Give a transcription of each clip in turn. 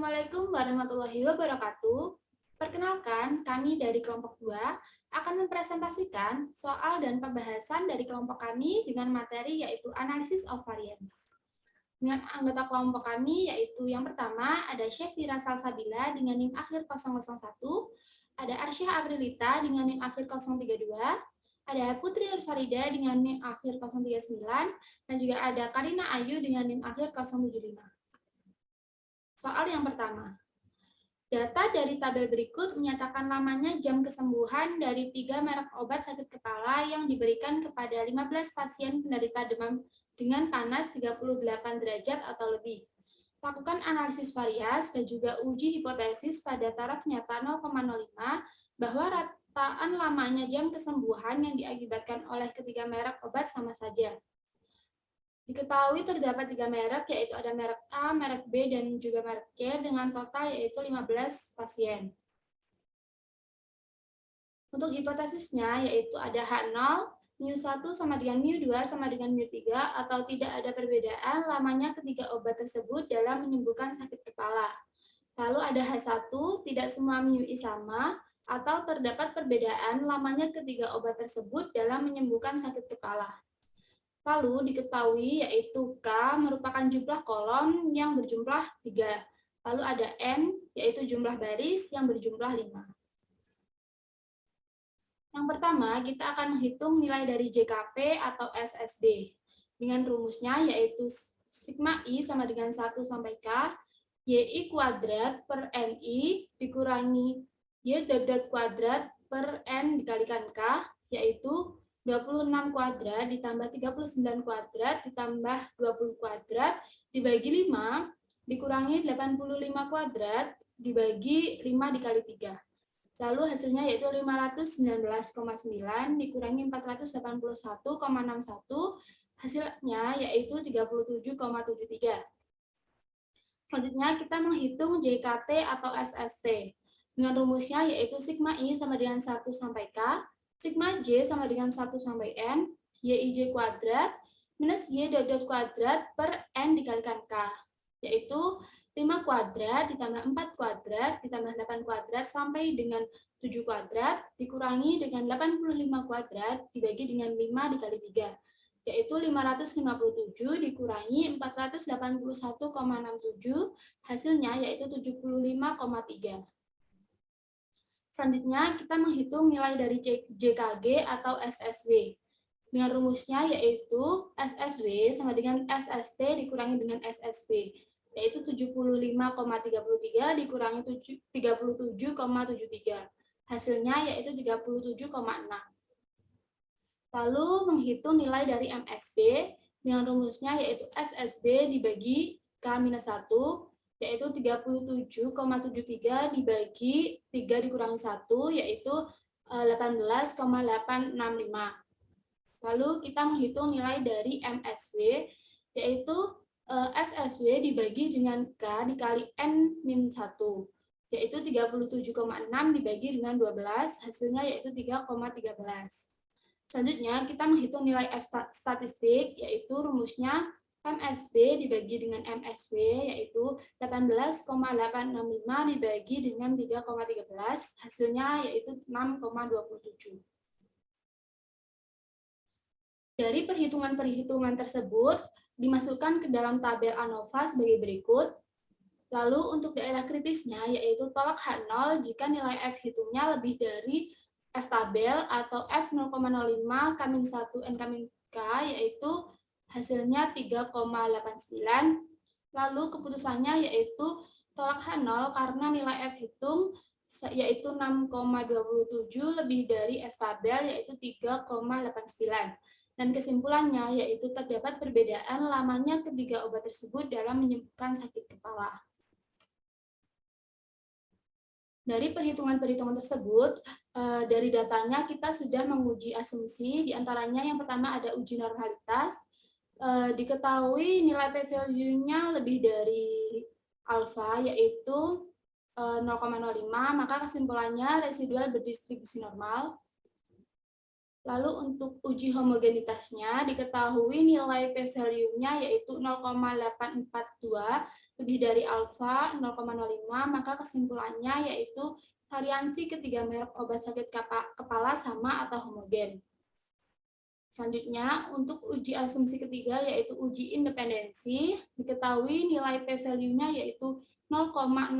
Assalamualaikum warahmatullahi wabarakatuh. Perkenalkan, kami dari kelompok 2 akan mempresentasikan soal dan pembahasan dari kelompok kami dengan materi yaitu Analysis of Variance. Dengan anggota kelompok kami yaitu yang pertama ada Syefira Salsabila dengan NIM akhir 001, ada Arsyah Aprilita dengan NIM akhir 032, ada Putri Farida dengan NIM akhir 039, dan juga ada Karina Ayu dengan NIM akhir 075. Soal yang pertama, data dari tabel berikut menyatakan lamanya jam kesembuhan dari 3 merek obat sakit kepala yang diberikan kepada 15 pasien penderita demam dengan panas 38 derajat atau lebih. Lakukan analisis varias dan juga uji hipotesis pada taraf nyata 0,05 bahwa rataan lamanya jam kesembuhan yang diakibatkan oleh ketiga merek obat sama saja. Diketahui terdapat 3 merek, yaitu ada merek A, merek B, dan juga merek C, dengan total yaitu 15 pasien. Untuk hipotesisnya, yaitu ada H0, mu1 sama dengan mu2 sama dengan mu3, atau tidak ada perbedaan lamanya ketiga obat tersebut dalam menyembuhkan sakit kepala. Lalu ada H1, tidak semua mu-I sama, atau terdapat perbedaan lamanya ketiga obat tersebut dalam menyembuhkan sakit kepala. Lalu diketahui yaitu K merupakan jumlah kolom yang berjumlah 3. Lalu ada N yaitu jumlah baris yang berjumlah 5. Yang pertama, kita akan menghitung nilai dari JKP atau SSB. Dengan rumusnya yaitu sigma I sama dengan 1 sampai K, YI kuadrat per NI dikurangi Y dot kuadrat per N dikalikan K, yaitu 26 kuadrat ditambah 39 kuadrat ditambah 20 kuadrat dibagi 5 dikurangi 85 kuadrat dibagi 5 dikali 3. Lalu hasilnya yaitu 519,9 dikurangi 481,61, hasilnya yaitu 37,73. Selanjutnya kita menghitung JKT atau SST. Dengan rumusnya yaitu sigma I sama dengan 1 sampai K, sigma J sama dengan 1 sampai N, YIJ kuadrat, minus Y dot kuadrat per N dikalikan K, yaitu 5 kuadrat ditambah 4 kuadrat ditambah 8 kuadrat sampai dengan 7 kuadrat dikurangi dengan 85 kuadrat dibagi dengan 5 dikali 3, yaitu 557 dikurangi 481,67, hasilnya yaitu 75,3. Selanjutnya, kita menghitung nilai dari JKG atau SSW. Dengan rumusnya yaitu SSW sama dengan SST dikurangi dengan SSB, yaitu 75,33 dikurangi 37,73. Hasilnya yaitu 37,6. Lalu menghitung nilai dari MSB dengan rumusnya yaitu SSB dibagi K-1, yaitu 37,73 dibagi 3 dikurangi 1, yaitu 18,865. Lalu kita menghitung nilai dari MSW, yaitu SSW dibagi dengan K dikali N-1, yaitu 37,6 dibagi dengan 12, hasilnya yaitu 3,13. Selanjutnya, kita menghitung nilai F statistik, yaitu rumusnya MSB dibagi dengan MSW, yaitu 18,865 dibagi dengan 3,13, hasilnya yaitu 6,27. Dari perhitungan-perhitungan tersebut, dimasukkan ke dalam tabel ANOVA sebagai berikut. Lalu untuk daerah kritisnya, yaitu tolak H0 jika nilai F hitungnya lebih dari F tabel atau F 0,05 K-1 N K, yaitu hasilnya 3,89. Lalu keputusannya yaitu tolak H0 karena nilai F hitung yaitu 6,27 lebih dari F tabel yaitu 3,89. Dan kesimpulannya yaitu terdapat perbedaan lamanya ketiga obat tersebut dalam menyembuhkan sakit kepala. Dari perhitungan-perhitungan tersebut, dari datanya kita sudah menguji asumsi, diantaranya yang pertama ada uji normalitas, diketahui nilai p-value-nya lebih dari alfa, yaitu 0,05, maka kesimpulannya residual berdistribusi normal. Lalu untuk uji homogenitasnya, diketahui nilai p-value-nya yaitu 0,842 lebih dari alfa 0,05, maka kesimpulannya yaitu variansi ketiga merek obat sakit kepala sama atau homogen. Selanjutnya, untuk uji asumsi ketiga yaitu uji independensi, diketahui nilai p-value-nya yaitu 0,057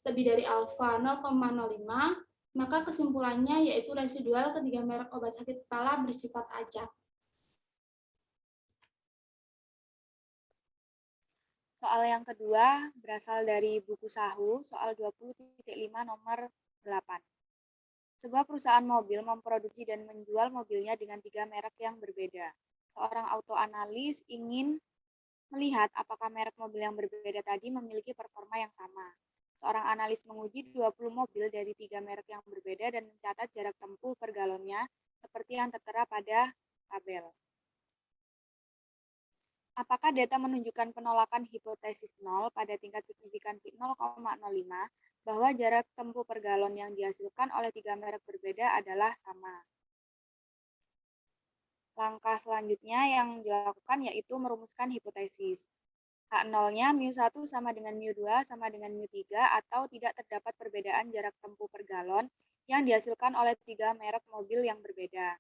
lebih dari alfa 0,05, maka kesimpulannya yaitu residual ketiga merek obat sakit kepala bersifat acak. Soal yang kedua berasal dari buku Sahu, soal 20.5 nomor 8. Sebuah perusahaan mobil memproduksi dan menjual mobilnya dengan 3 merek yang berbeda. Seorang autoanalis ingin melihat apakah merek mobil yang berbeda tadi memiliki performa yang sama. Seorang analis menguji 20 mobil dari 3 merek yang berbeda dan mencatat jarak tempuh per galonnya seperti yang tertera pada tabel. Apakah data menunjukkan penolakan hipotesis 0 pada tingkat signifikansi 0,05 bahwa jarak tempuh per galon yang dihasilkan oleh 3 merek berbeda adalah sama? Langkah selanjutnya yang dilakukan yaitu merumuskan hipotesis. H0-nya μ1 sama dengan μ2 sama dengan μ3 atau tidak terdapat perbedaan jarak tempuh per galon yang dihasilkan oleh 3 merek mobil yang berbeda.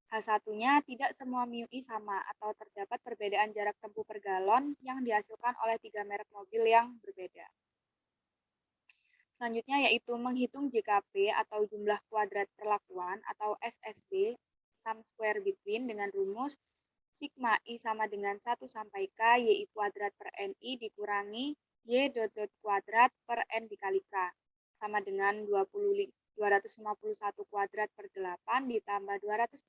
H1-nya tidak semua μi sama atau terdapat perbedaan jarak tempuh per galon yang dihasilkan oleh 3 merek mobil yang berbeda. Selanjutnya yaitu menghitung JKP atau jumlah kuadrat perlakuan atau SSB, sum square between, dengan rumus sigma I sama dengan 1 sampai K YI kuadrat per NI dikurangi Y dot kuadrat per N dikali K sama dengan 251 kuadrat per 8 ditambah 236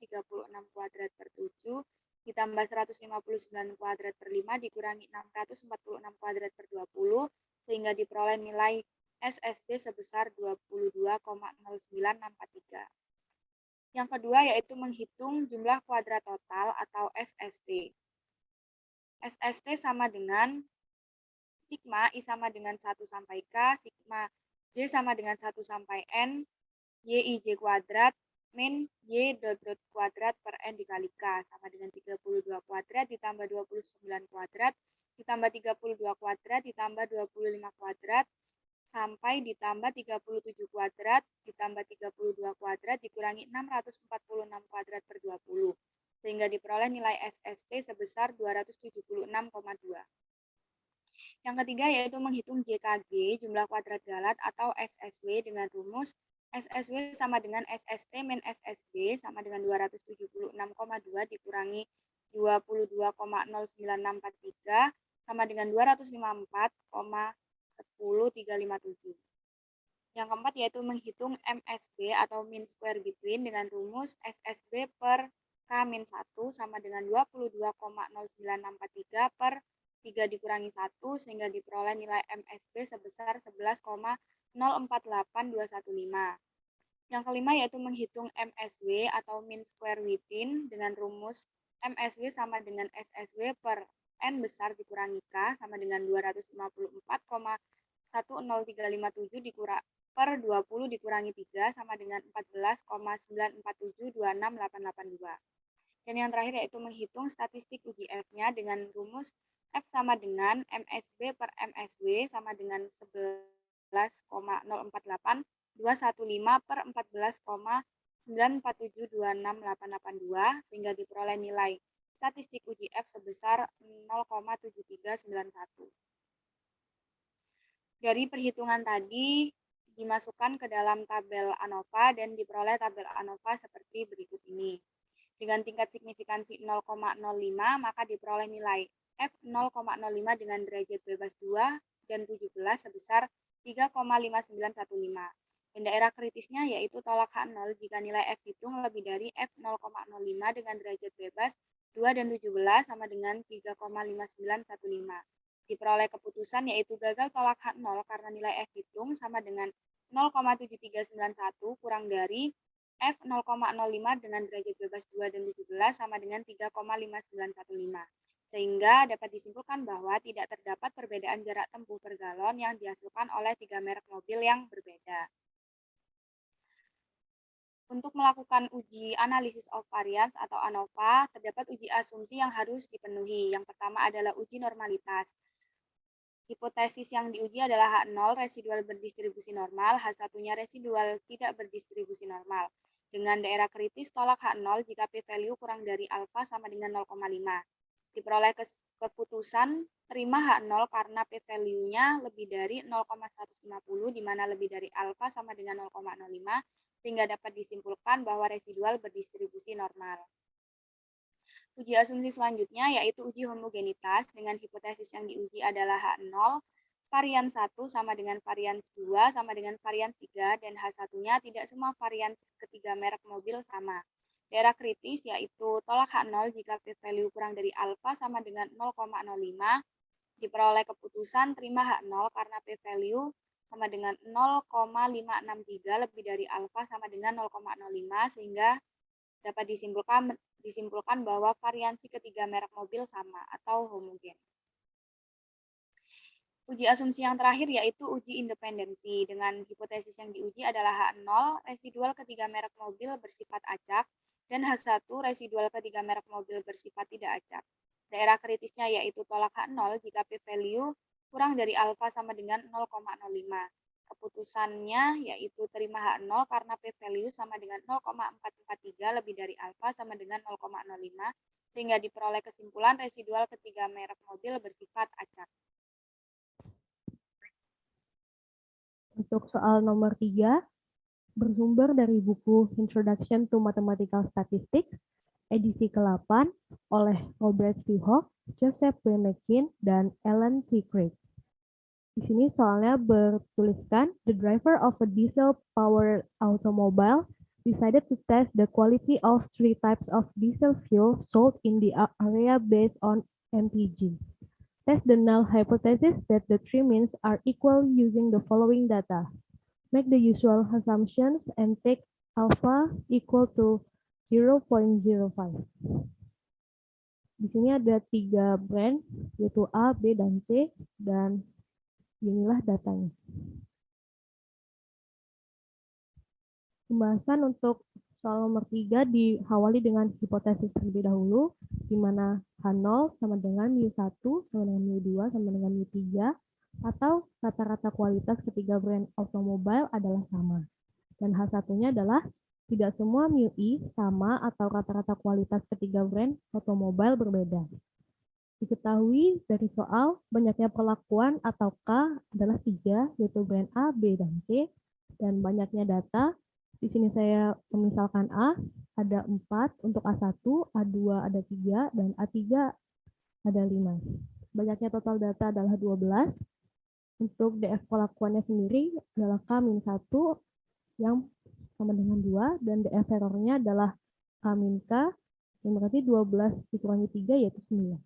kuadrat per 7 ditambah 159 kuadrat per 5 dikurangi 646 kuadrat per 20 sehingga diperoleh nilai SSB sebesar 22,09643. Yang kedua yaitu menghitung jumlah kuadrat total atau SST. SST sama dengan sigma I sama dengan 1 sampai K, sigma J sama dengan 1 sampai N, YIJ kuadrat min Y dot kuadrat per N dikali K sama dengan 32 kuadrat ditambah 29 kuadrat ditambah 32 kuadrat ditambah 25 kuadrat sampai ditambah 37 kuadrat ditambah 32 kuadrat dikurangi 646 kuadrat per 20 sehingga diperoleh nilai SST sebesar 276,2. Yang ketiga yaitu menghitung JKG jumlah kuadrat galat atau SSW dengan rumus SSW sama dengan SST min SSB sama dengan 276,2 dikurangi 22,09643 sama dengan 254,10357. Yang keempat yaitu menghitung MSB atau mean square between dengan rumus SSB per K-1 sama dengan 22,09643 per 3 dikurangi 1 sehingga diperoleh nilai MSB sebesar 11,048215. Yang kelima yaitu menghitung MSW atau mean square within dengan rumus MSW sama dengan SSW per N besar dikurangi K sama dengan 254,10357 per 20 dikurangi 3 sama dengan 14,947268882. Dan yang terakhir yaitu menghitung statistik uji F-nya dengan rumus F sama dengan MSB per MSW sama dengan 11,048215 per 14,947268882 sehingga diperoleh nilai statistik uji F sebesar 0,7391. Dari perhitungan tadi dimasukkan ke dalam tabel ANOVA dan diperoleh tabel ANOVA seperti berikut ini. Dengan tingkat signifikansi 0,05 maka diperoleh nilai F 0,05 dengan derajat bebas 2 dan 17 sebesar 3,5915. Dan daerah kritisnya yaitu tolak H0 jika nilai F hitung lebih dari F 0,05 dengan derajat bebas 2 dan 17 sama dengan 3,5915. Diperoleh keputusan yaitu gagal tolak H0 karena nilai F hitung sama dengan 0,7391 kurang dari F 0,05 dengan derajat bebas 2 dan 17 sama dengan 3,5915. Sehingga dapat disimpulkan bahwa tidak terdapat perbedaan jarak tempuh per galon yang dihasilkan oleh 3 merek mobil yang berbeda. Untuk melakukan uji analisis of variance atau ANOVA, terdapat uji asumsi yang harus dipenuhi. Yang pertama adalah uji normalitas. Hipotesis yang diuji adalah H0 residual berdistribusi normal, H1-nya residual tidak berdistribusi normal. Dengan daerah kritis tolak H0 jika p-value kurang dari alfa sama dengan 0,5. Diperoleh keputusan terima H0 karena p-value-nya lebih dari 0,150 di mana lebih dari alfa sama dengan 0,05 sehingga dapat disimpulkan bahwa residual berdistribusi normal. Uji asumsi selanjutnya yaitu uji homogenitas dengan hipotesis yang diuji adalah H0, varian 1 sama dengan varian 2 sama dengan varian 3 dan H1-nya tidak semua varian ketiga merek mobil sama. Daerah kritis yaitu tolak H0 jika p-value kurang dari alfa sama dengan 0,05, diperoleh keputusan terima H0 karena p-value sama dengan 0,563 lebih dari alfa sama dengan 0,05 sehingga dapat disimpulkan bahwa variansi ketiga merek mobil sama atau homogen. Uji asumsi yang terakhir yaitu uji independensi. Dengan hipotesis yang diuji adalah H0, residual ketiga merek mobil bersifat acak, dan H1, residual ketiga merek mobil bersifat tidak acak. Daerah kritisnya yaitu tolak H0 jika p-value kurang dari alfa sama dengan 0,05. Keputusannya yaitu terima H0 karena p-value sama dengan 0,443 lebih dari alfa sama dengan 0,05 sehingga diperoleh kesimpulan residual ketiga merek mobil bersifat acak. Untuk soal nomor 3, bersumber dari buku Introduction to Mathematical Statistics, edisi ke-8 oleh Robert C. Hooke, Joseph W. McKean, dan Alan T. Craig. Di sini soalnya bertuliskan, the driver of a diesel-powered automobile decided to test the quality of 3 types of diesel fuel sold in the area based on MPG. Test the null hypothesis that the 3 means are equal using the following data. Make the usual assumptions and take alpha equal to 0.05. Di sini ada 3 brand, yaitu A, B, dan C, dan inilah datanya. Pembahasan untuk soal nomor 3 diawali dengan hipotesis terlebih dahulu, di mana H0 sama dengan mu1 sama dengan mu2 sama dengan mu3, atau rata-rata kualitas ketiga brand otomobil adalah sama. Dan H1-nya adalah tidak semua mu I sama atau rata-rata kualitas ketiga brand otomobil berbeda. Diketahui dari soal, banyaknya perlakuan atau K adalah 3, yaitu brand A, B, dan C, dan banyaknya data. Di sini saya memisalkan A, ada 4, untuk A1, A2 ada 3, dan A3 ada 5. Banyaknya total data adalah 12. Untuk DF perlakuannya sendiri adalah K-1 yang sama dengan 2, dan DF errornya adalah K-K, yang berarti 12 dikurangi 3 yaitu 9.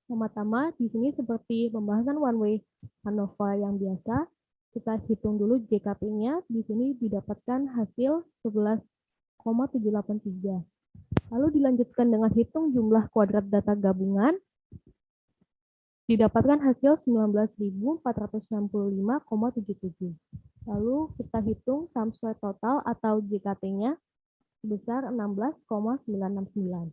Pertama-tama di sini seperti pembahasan one way ANOVA yang biasa, kita hitung dulu JKP-nya. Di sini didapatkan hasil 11,783. Lalu dilanjutkan dengan hitung jumlah kuadrat data gabungan. Didapatkan hasil 19.465,77. Lalu kita hitung sum square total atau JKT-nya sebesar 16,969.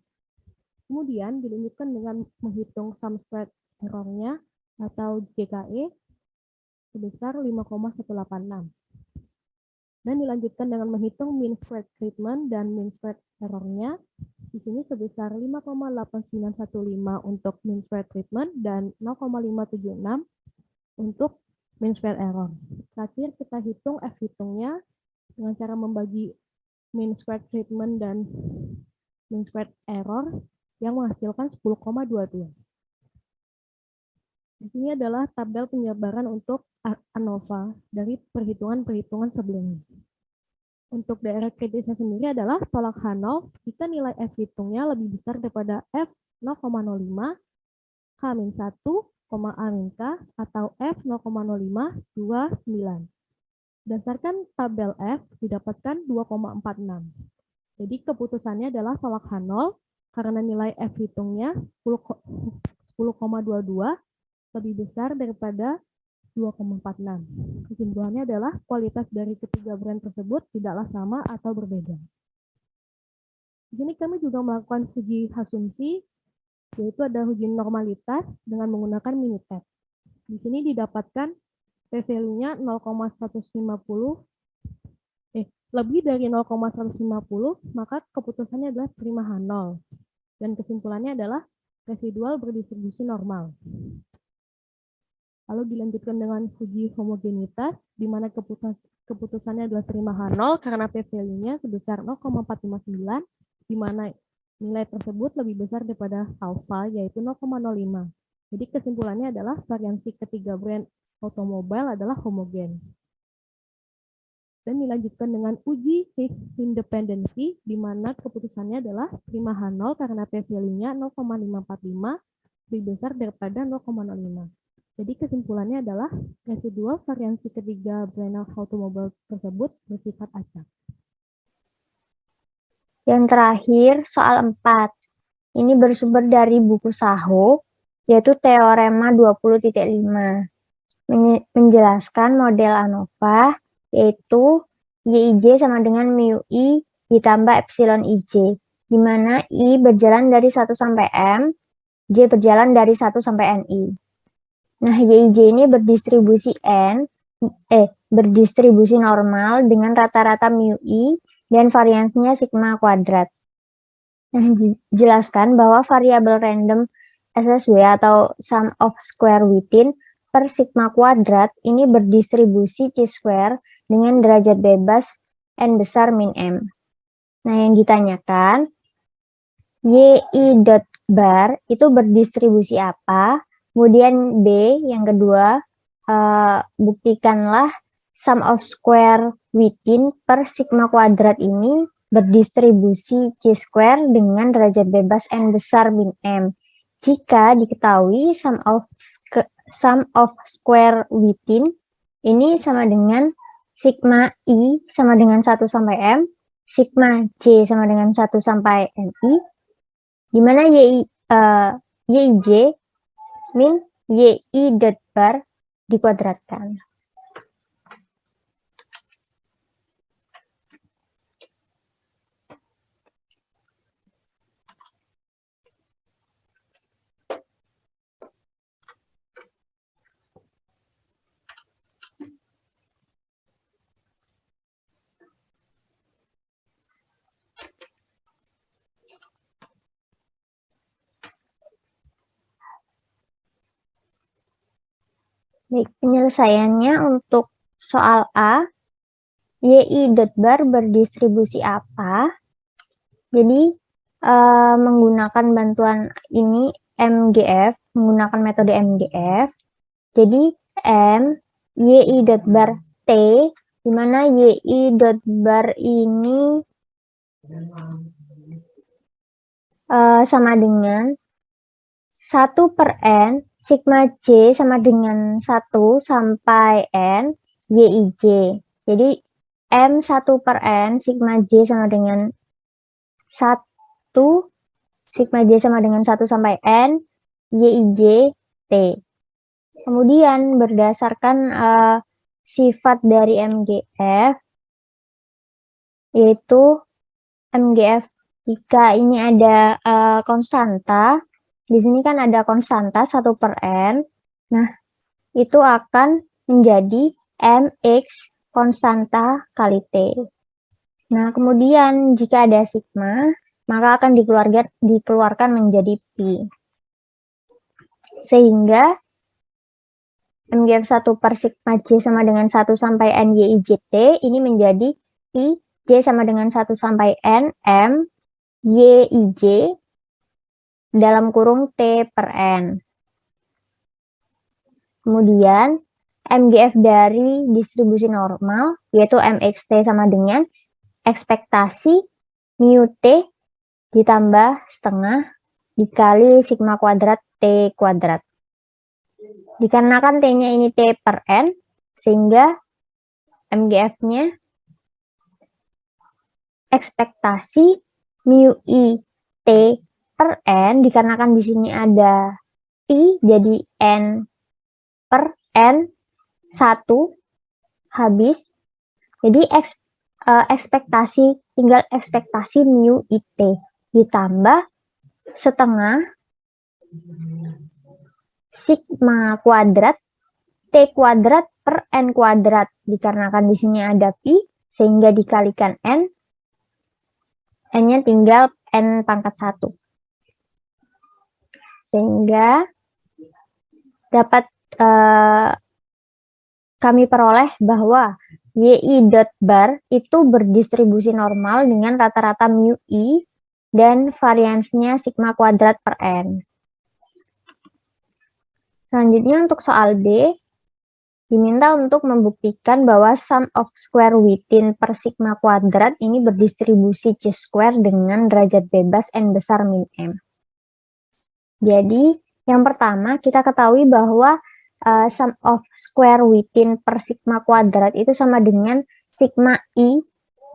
Kemudian dilanjutkan dengan menghitung sum squared error-nya atau JKE sebesar 5,186. Dan dilanjutkan dengan menghitung mean squared treatment dan mean squared error-nya. Di sini sebesar 5,8915 untuk mean squared treatment dan 0,576 untuk mean squared error. Terakhir kita hitung F hitungnya dengan cara membagi mean squared treatment dan mean squared error yang menghasilkan 10,22. Di sini adalah tabel penyebaran untuk ANOVA dari perhitungan-perhitungan sebelumnya. Untuk daerah kritisnya sendiri adalah tolak H0 jika nilai F hitungnya lebih besar daripada F 0,05, K-1, A-K, atau F 0,0529. Berdasarkan tabel F didapatkan 2,46. Jadi keputusannya adalah tolak H0 karena nilai F hitungnya 10,22 lebih besar daripada 2,46. Kesimpulannya adalah kualitas dari ketiga brand tersebut tidaklah sama atau berbeda. Di sini kami juga melakukan uji asumsi, yaitu ada uji normalitas dengan menggunakan mini test. Di sini didapatkan p-value-nya 0,150, lebih dari 0,150, maka keputusannya adalah terima H0. Dan kesimpulannya adalah residual berdistribusi normal. Lalu dilanjutkan dengan uji homogenitas, di mana keputusannya adalah terima H0 karena p-value-nya sebesar 0,459, di mana nilai tersebut lebih besar daripada alfa, yaitu 0,05. Jadi kesimpulannya adalah variansi ketiga brand otomobil adalah homogen. Dan dilanjutkan dengan uji independensi, di mana keputusannya adalah terima H0 karena p-value-nya 0,545, lebih besar daripada 0,05. Jadi kesimpulannya adalah residual variansi ketiga brand otomobil tersebut bersifat acak. Yang terakhir, soal 4. Ini bersumber dari buku Saho, yaitu Teorema 20.5. Menjelaskan model ANOVA, yaitu YIJ sama dengan mu I ditambah epsilon IJ, di mana I berjalan dari 1 sampai M, J berjalan dari 1 sampai NI. Nah, YIJ ini berdistribusi normal dengan rata-rata mu I dan variansinya sigma kuadrat. Nah, jelaskan bahwa variabel random SSW atau sum of square within per sigma kuadrat ini berdistribusi chi-square dengan derajat bebas n besar min m. Nah, yang ditanyakan, yi dot bar itu berdistribusi apa? Kemudian B, yang kedua, buktikanlah sum of square within per sigma kuadrat ini berdistribusi chi-square dengan derajat bebas n besar min m. Jika diketahui sum of square within ini sama dengan sigma I sama dengan 1 sampai M, sigma J sama dengan 1 sampai NI, di mana YIJ min YI dot bar dikuadratkan. Baik, penyelesaiannya untuk soal A, YI dot bar berdistribusi apa? Jadi, menggunakan bantuan ini MGF, menggunakan metode MGF. Jadi, M, YI dot bar T, di mana YI dot bar ini sama dengan 1 per N, sigma J sama dengan 1 sampai N, YIJ. Jadi, M1 per N, sigma J sama dengan 1, sigma J sama dengan 1 sampai N, YIJ, T. Kemudian, berdasarkan sifat dari MGF, yaitu MGF jika ini ada konstanta, di sini kan ada konstanta 1 per N. Nah, itu akan menjadi MX konstanta kali T. Nah, kemudian jika ada sigma, maka akan dikeluarkan menjadi Pi. Sehingga MGF 1 per sigma J sama dengan 1 sampai N YIJT ini menjadi Pi J sama dengan 1 sampai N M YIJ dalam kurung T per N. Kemudian, MGF dari distribusi normal, yaitu MXT sama dengan ekspektasi mu T ditambah setengah dikali sigma kuadrat T kuadrat. Dikarenakan T-nya ini T per N, sehingga MGF-nya ekspektasi mu I T per N, dikarenakan di sini ada Pi, jadi N per N 1 habis. Jadi tinggal ekspektasi mu IT ditambah setengah sigma kuadrat T kuadrat per N kuadrat. Dikarenakan di sini ada Pi, sehingga dikalikan N. N-nya tinggal N pangkat 1. Sehingga dapat kami peroleh bahwa YI dot bar itu berdistribusi normal dengan rata-rata mu I dan variansnya sigma kuadrat per N. Selanjutnya untuk soal B, diminta untuk membuktikan bahwa sum of square within per sigma kuadrat ini berdistribusi chi-square dengan derajat bebas n besar min m. Jadi, yang pertama kita ketahui bahwa sum of square within per sigma kuadrat itu sama dengan sigma i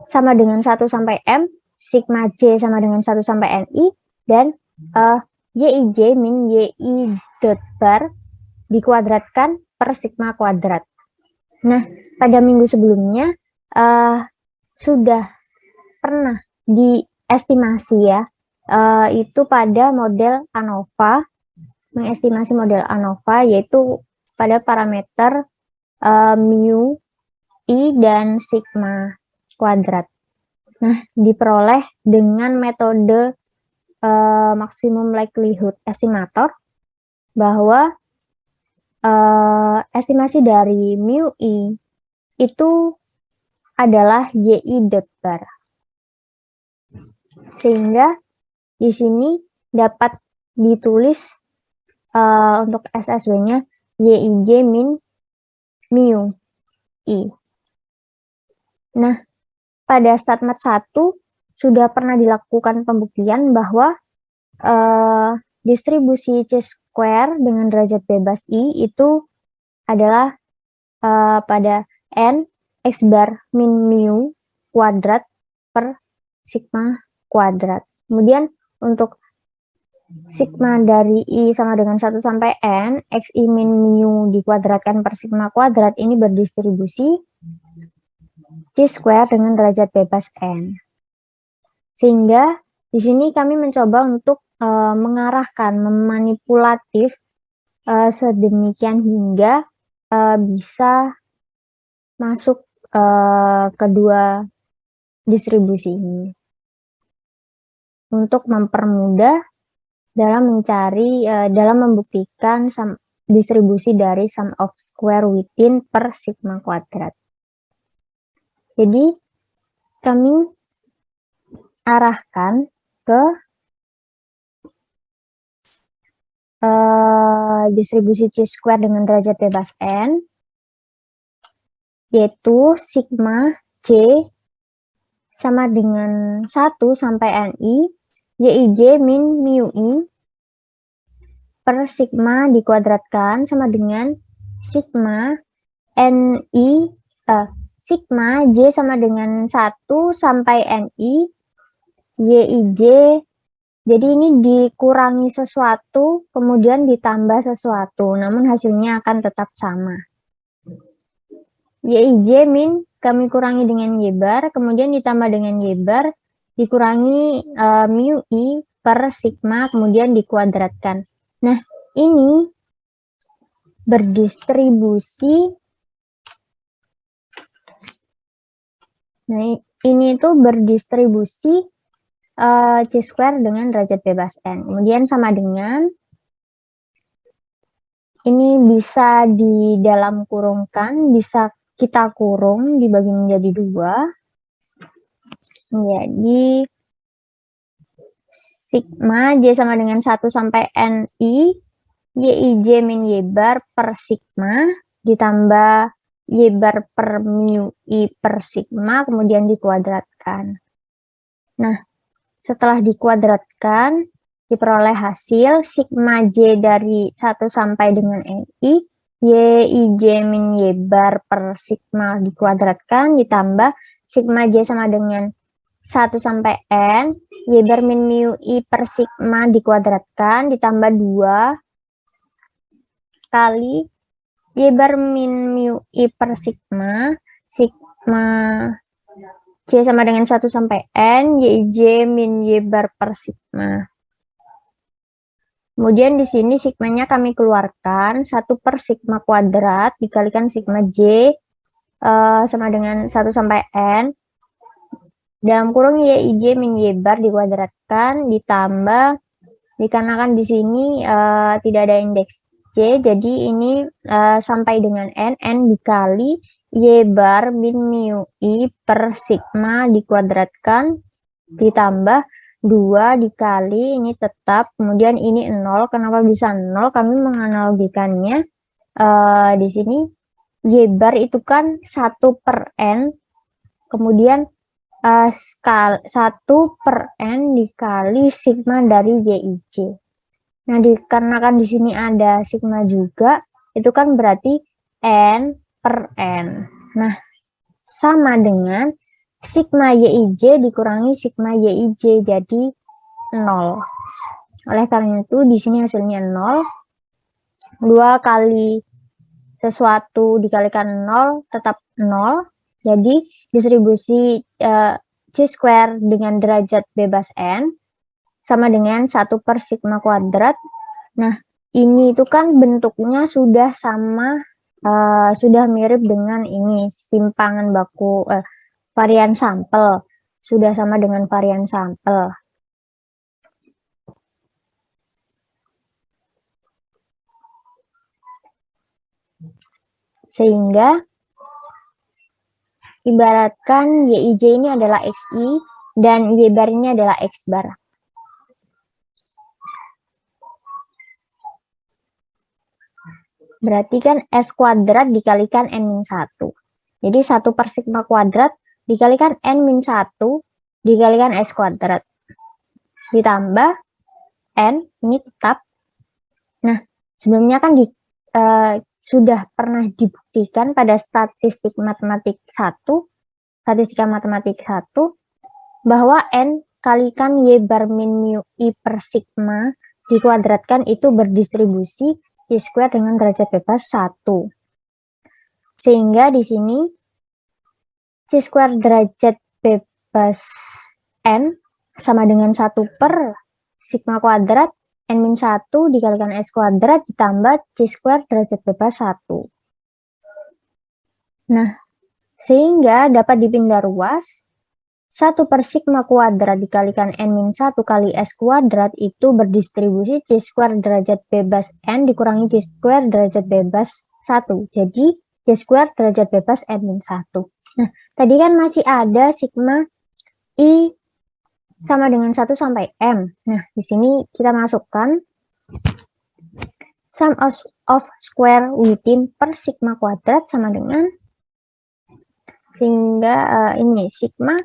sama dengan 1 sampai m, sigma j sama dengan 1 sampai ni, dan yij min yi dot bar dikuadratkan per sigma kuadrat. Nah, pada minggu sebelumnya sudah pernah diestimasi ya, itu pada model ANOVA, mengestimasi model ANOVA yaitu pada parameter mu, i, dan sigma kuadrat. Nah, diperoleh dengan metode maximum likelihood estimator bahwa estimasi dari mu i itu adalah yi dot bar. Sehingga di sini dapat ditulis untuk SSW-nya yij min mu i. Nah, pada statement 1 sudah pernah dilakukan pembuktian bahwa distribusi chi-square dengan derajat bebas I itu adalah pada N X bar min mu kuadrat per sigma kuadrat. Kemudian untuk sigma dari I sama dengan 1 sampai N, Xi min mu dikuadratkan per sigma kuadrat ini berdistribusi chi-square dengan derajat bebas N. Sehingga di sini kami mencoba untuk mengarahkan, memanipulatif sedemikian hingga bisa masuk kedua distribusi ini untuk mempermudah dalam mencari, dalam membuktikan distribusi dari sum of square within per sigma kuadrat. Jadi kami arahkan ke distribusi chi-square dengan derajat bebas n, yaitu sigma j sama dengan 1 sampai ni, yij min mu i per sigma dikuadratkan sama dengan sigma ni, sigma j sama dengan 1 sampai ni, yij. Jadi ini dikurangi sesuatu, kemudian ditambah sesuatu, namun hasilnya akan tetap sama. Yij min kami kurangi dengan y bar, kemudian ditambah dengan y bar, dikurangi mu i per sigma, kemudian dikuadratkan. Nah, ini berdistribusi. Nah, ini itu berdistribusi chi-square dengan derajat bebas n. Kemudian sama dengan ini bisa di dalam kurungkan, bisa kita kurung dibagi menjadi 2. Jadi sigma j sama dengan 1 sampai ni, yij min y bar per sigma ditambah y bar per mu i per sigma, kemudian dikuadratkan. Nah, setelah dikuadratkan, diperoleh hasil sigma j dari 1 sampai dengan ni, yij min y bar per sigma dikuadratkan, ditambah sigma j sama dengan 1 sampai n, y bar min mu i per sigma dikuadratkan, ditambah 2 kali Y bar min mu I per sigma C sama dengan 1 sampai N, YJ min Y bar per sigma. Kemudian di sini sigmanya kami keluarkan, 1 per sigma kuadrat dikalikan sigma J sama dengan 1 sampai N. Dalam kurung YIJ min Y bar dikuadratkan, ditambah, dikarenakan di sini tidak ada indeks J, jadi ini sampai dengan N dikali Y bar min mu I per sigma dikuadratkan, ditambah 2 dikali, ini tetap, kemudian ini 0. Kenapa bisa 0? Kami menganalogikannya di sini Y bar itu kan 1 per N, kemudian 1 per N dikali sigma dari YIJ. Nah, dikarenakan di sini ada sigma juga, itu kan berarti N per N. Nah, sama dengan sigma YIJ dikurangi sigma YIJ, jadi 0. Oleh karena itu, di sini hasilnya 0. 2 kali sesuatu dikalikan 0 tetap 0. Jadi, distribusi C² dengan derajat bebas N sama dengan 1 per sigma kuadrat. Nah, ini itu kan bentuknya sudah sama, sudah mirip dengan ini, simpangan baku, varian sampel. Sudah sama dengan varian sampel. Sehingga, ibaratkan YIJ ini adalah XI dan Y bar ini adalah X bar. Berarti kan S kuadrat dikalikan N-1. Jadi 1 per sigma kuadrat dikalikan N-1 dikalikan S kuadrat. Ditambah N, ini tetap. Nah, sebelumnya kan sudah pernah dibuktikan pada statistika matematik 1, bahwa N kalikan Y bar min mu I per sigma dikuadratkan itu berdistribusi C² dengan derajat bebas 1. Sehingga di sini C² derajat bebas N sama dengan 1 per sigma kuadrat N-1 dikalikan S kuadrat ditambah C² derajat bebas 1. Nah, sehingga dapat dipindah ruas, 1 per sigma kuadrat dikalikan N-1 kali S kuadrat itu berdistribusi C² derajat bebas N dikurangi C² derajat bebas 1. Jadi, C² derajat bebas N-1. Nah, tadi kan masih ada sigma I sama dengan 1 sampai M. Nah, di sini kita masukkan sum of square within per sigma kuadrat sama dengan, sehingga ini sigma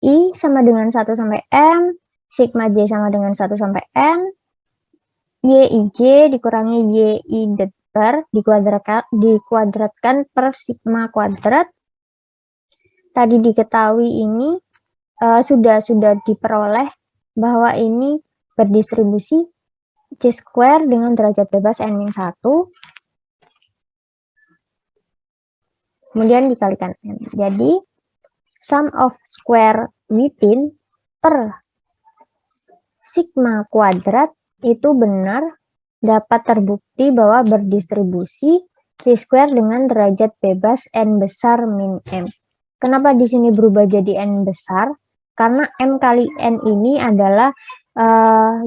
I sama dengan 1 sampai M, sigma J sama dengan 1 sampai N, YIJ dikurangi YI bar dikuadratkan per sigma kuadrat. Tadi diketahui ini sudah diperoleh bahwa ini berdistribusi C² dengan derajat bebas N-1, kemudian dikalikan N. Jadi, sum of square within per sigma kuadrat itu benar dapat terbukti bahwa berdistribusi C² dengan derajat bebas N besar min M. Kenapa di sini berubah jadi N besar? Karena M kali N ini adalah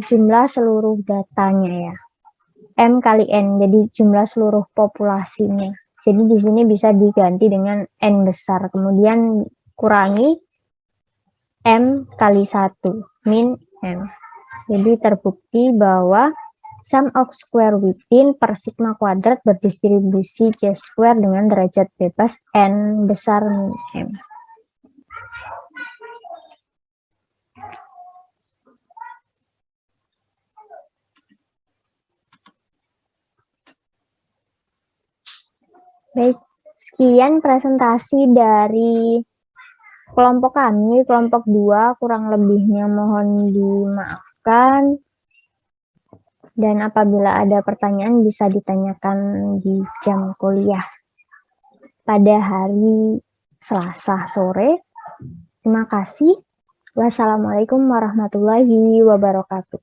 jumlah seluruh datanya ya. M kali N, jadi jumlah seluruh populasinya. Jadi di sini bisa diganti dengan N besar, kemudian kurangi M kali 1, min M. Jadi terbukti bahwa sum of square within per sigma kuadrat berdistribusi C² dengan derajat bebas N besar min M. Baik, sekian presentasi dari kelompok kami, kelompok 2, kurang lebihnya mohon dimaafkan. Dan apabila ada pertanyaan bisa ditanyakan di jam kuliah pada hari Selasa sore. Terima kasih. Wassalamualaikum warahmatullahi wabarakatuh.